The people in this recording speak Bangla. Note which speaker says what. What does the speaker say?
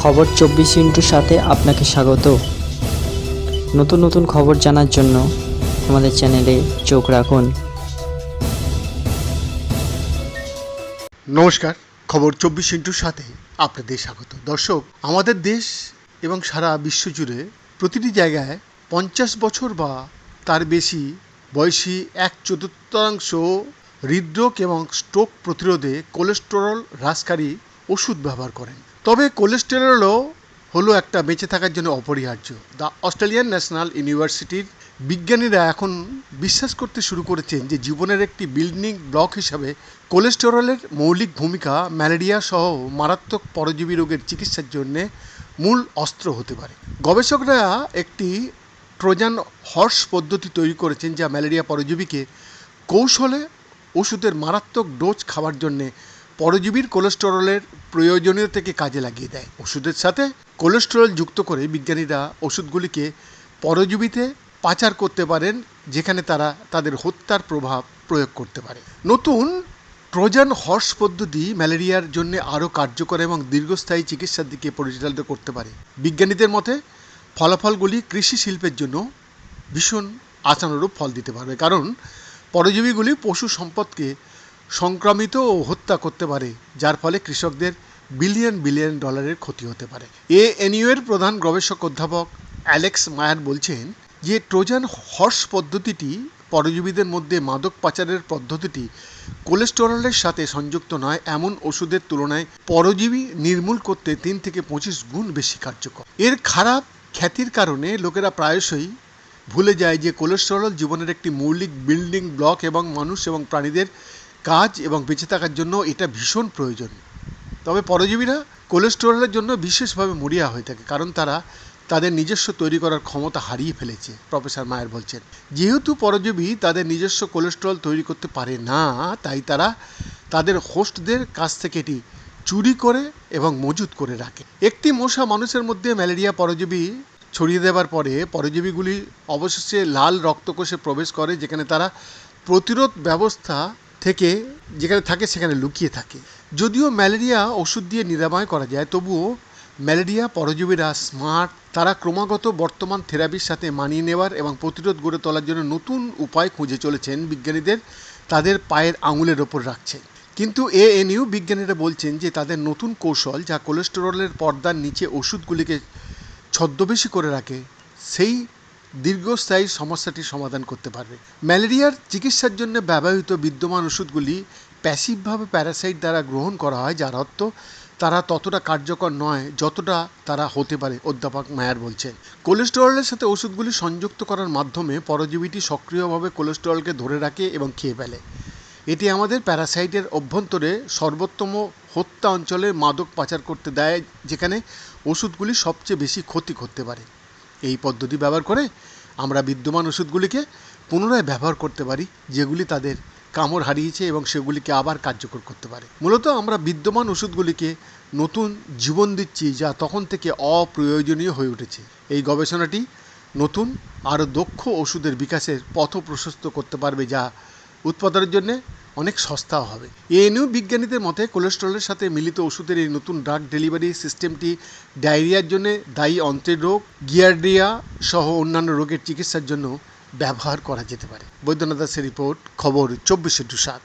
Speaker 1: খবর 24 সাথে আপনাকে স্বাগত। নতুন নতুন খবর জানার জন্য আমাদের চ্যানেলে চোখ রাখুন।
Speaker 2: নমস্কার, খবর 24 সাথে আপনাদের স্বাগত। দর্শক, আমাদের দেশ এবং সারা বিশ্ব জুড়ে প্রতিটি জায়গায় 50 বছর বা তার বেশি বয়সী 1/4 হৃদরোগ এবং স্ট্রোক প্রতিরোধে কোলেস্টেরল হ্রাসকারী ওষুধ ব্যবহার করেন। তবে কোলেস্টেরলও হলো একটা বেঁচে থাকার জন্য অপরিহার্য। দ্য অস্ট্রেলিয়ান ন্যাশনাল ইউনিভার্সিটির বিজ্ঞানীরা এখন বিশ্বাস করতে শুরু করেছেন যে জীবনের একটি বিল্ডিং ব্লক হিসাবে কোলেস্টেরলের মৌলিক ভূমিকা ম্যালেরিয়া সহ মারাত্মক পরজীবী রোগের চিকিৎসার জন্য মূল অস্ত্র হতে পারে। গবেষকরা একটি ট্রোজান হর্স পদ্ধতি তৈরি করেছেন যা ম্যালেরিয়া পরজীবীকে কৌশলে ওষুধের মারাত্মক ডোজ খাওয়ার জন্যে পরজীবীর কোলেস্টেরলের প্রয়োজনীয়তাকে কাজে লাগিয়ে দেয়। ওষুধের সাথে কোলেস্টেরল যুক্ত করে বিজ্ঞানীরা ওষুধগুলিকে পরজীবীতে পাচার করতে পারেন, যেখানে তারা তাদের হত্যার প্রভাব প্রয়োগ করতে পারে। নতুন ট্রোজান হর্স পদ্ধতি ম্যালেরিয়ার জন্য আরও কার্যকর এবং দীর্ঘস্থায়ী চিকিৎসার দিকে পরিচালিত করতে পারে। বিজ্ঞানীদের মতে ফলাফলগুলি কৃষি শিল্পের জন্য ভীষণ আশানুরূপ ফল দিতে পারবে, কারণ পরজীবীগুলি পশু সম্পদকে সংক্রামিত ও হত্যা করতে পারে, যার ফলে কৃষকদের বিলিয়ন বিলিয়ন ডলারের ক্ষতি হতে পারে। ANU এর প্রধান গবেষক অধ্যাপক অ্যালেক্স মায়ার বলছেন যে ট্রোজান হর্স পদ্ধতিটি পরজীবীদের মধ্যে মাদক পাচারের পদ্ধতিটি কোলেস্টেরলের সাথে সংযুক্ত নয় এমন ওষুধের তুলনায় পরজীবী নির্মূল করতে 3 থেকে 25 গুণ বেশি কার্যকর। এর খারাপ খ্যাতির কারণে লোকেরা প্রায়শই ভুলে যায় যে কোলেস্টেরল জীবনের একটি মৌলিক বিল্ডিং ব্লক এবং মানুষ এবং প্রাণীদের কাজ এবং বেঁচে থাকার জন্য এটা ভীষণ প্রয়োজন। তবে পরজীবীরা কোলেস্টেরলের জন্য বিশেষভাবে মরিয়া হয়ে থাকে, কারণ তারা তাদের নিজস্ব তৈরি করার ক্ষমতা হারিয়ে ফেলেছে। প্রফেসর মায়ার বলছেন, যেহেতু পরজীবী তাদের নিজস্ব কোলেস্টেরল তৈরি করতে পারে না, তাই তারা তাদের হোস্টদের কাছ থেকে এটি চুরি করে এবং মজুত করে রাখে। একটি মশা মানুষের মধ্যে ম্যালেরিয়া পরজীবী ছড়িয়ে দেওয়ার পরে পরজীবীগুলি অবশেষে লাল রক্তকোষে প্রবেশ করে, যেখানে তারা প্রতিরোধ ব্যবস্থা থেকে যেখানে থাকে সেখানে লুকিয়ে থাকে। যদিও ম্যালেরিয়া ওষুধ দিয়ে নিরাময় করা যায়, তবুও ম্যালেরিয়া পরজীবীরা স্মার্ট। তারা ক্রমাগত বর্তমান থেরাপির সাথে মানিয়ে নেওয়ার এবং প্রতিরোধ গড়ে তোলার জন্য নতুন উপায় খুঁজে চলেছেন। বিজ্ঞানীদের তাদের পায়ের আঙুলের ওপর রাখছে। কিন্তু ANU বিজ্ঞানীরা বলছেন যে তাদের নতুন কৌশল, যা কোলেস্টেরলের পর্দার নিচে ওষুধগুলিকে ছদ্মবেশী করে রাখে, সেই দীর্ঘস্থায়ী সমস্যাটির সমাধান করতে পারবে। ম্যালেরিয়ার চিকিৎসার জন্য ব্যবহৃত বিদ্যমান ওষুধগুলি প্যাসিভভাবে প্যারাসাইট দ্বারা গ্রহণ করা হয়, যার অর্থ তারা ততটা কার্যকর নয় যতটা তারা হতে পারে। অধ্যাপক মায়ার বলছেন, কোলেস্টেরলের সাথে ওষুধগুলি সংযুক্ত করার মাধ্যমে পরজীবীটি সক্রিয়ভাবে কোলেস্টেরলকে ধরে রাখে এবং খেয়ে ফেলে। এটি আমাদের প্যারাসাইটের অভ্যন্তরে সর্বোত্তম হত্যা অঞ্চলে মাদক পাচার করতে দেয়, যেখানে ওষুধগুলি সবচেয়ে বেশি ক্ষতি করতে পারে। এই পদ্ধতি ব্যবহার করে আমরা বিদ্যমান ওষুধগুলিকে পুনরায় ব্যবহার করতে পারি, যেগুলি তাদের কামড় হারিয়েছে, এবং সেগুলিকে আবার কার্যকর করতে পারে। মূলত আমরা বিদ্যমান ওষুধগুলিকে নতুন জীবন দিচ্ছি, যা তখন থেকে অপ্রয়োজনীয় হয়ে উঠেছে। এই গবেষণাটি নতুন আরও দক্ষ ওষুধের বিকাশের পথ প্রশস্ত করতে পারবে, যা উৎপাদনের জন্য অনেক সস্তাও হবে। ANU বিজ্ঞানীদের মতে কোলেস্টেরলের সাথে মিলিত ওষুধের এই নতুন ড্রাগ ডেলিভারি সিস্টেমটি ডায়রিয়ার জন্য দায়ী অন্ত্রের রোগ, গিয়ার্ডিয়া সহ অন্যান্য রোগের চিকিৎসার জন্য ব্যবহার করা যেতে পারে। বৈদ্যনাথ দাসের রিপোর্ট, খবর 24/7।